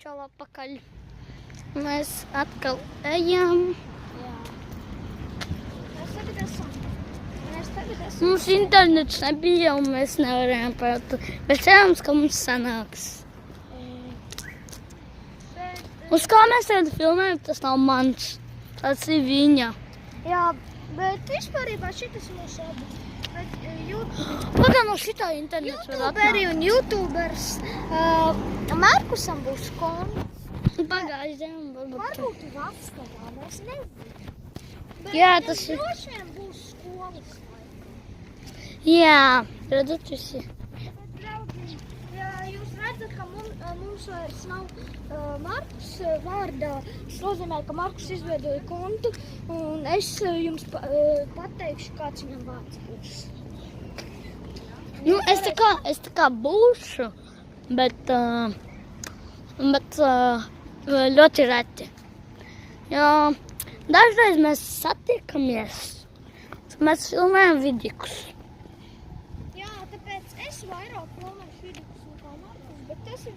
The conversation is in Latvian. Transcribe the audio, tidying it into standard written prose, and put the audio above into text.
čau atpakaļ. Mēs atkal ejam. Jā. Mēs tagad esam. Mums internets nebija un mēs nevarējām pat. Bet cerams, ka mums sanāks. Uz kā mēs tagad filmējam, tas nav mans. Tas ir viņa. Jā, bet vispārībā šitas mūs abi. Bet Pagā no šitā internets var YouTuberi atnākt. un YouTubers Markusam būs konts. Pagaidām, varbūt. Varbūt uz atskatā, mēs nezinām. Bet Jā, tas ir. droši vien būs skolas. Jā, redzat visi. Bet, draugi, ja jūs redzat, ka mums vairs nav Markus vārdā, tas nozīmē, ka Markus izveidoja kontu, un es jums pateikšu, kāds viņam vārds būs. Nu, es tā kā būšu, bet ļoti reti. Jo dažreiz mēs satiekamies, mēs filmējam vidikus. Jā, tāpēc es vairāk filmēšu vidikus nekā Markus, bet tas ir